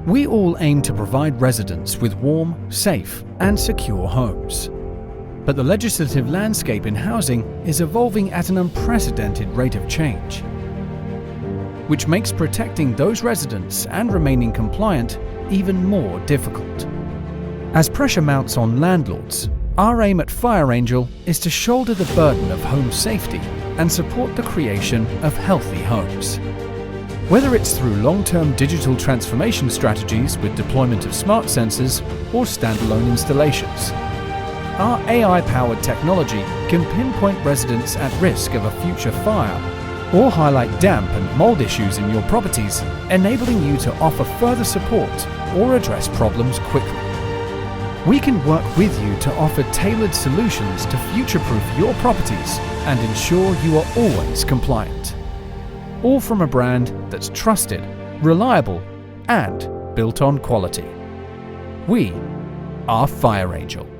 We all aim to provide residents with warm, safe, and secure homes. But the legislative landscape in housing is evolving at an unprecedented rate of change, which makes protecting those residents and remaining compliant even more difficult. As pressure mounts on landlords, our aim at FireAngel is to shoulder the burden of home safety and support the creation of healthy homes. Whether it's through long-term digital transformation strategies with deployment of smart sensors or standalone installations, our AI-powered technology can pinpoint residents at risk of a future fire or highlight damp and mold issues in your properties, enabling you to offer further support or address problems quickly. We can work with you to offer tailored solutions to future-proof your properties and ensure you are always compliant. All from a brand that's trusted, reliable, and built on quality. We are FireAngel.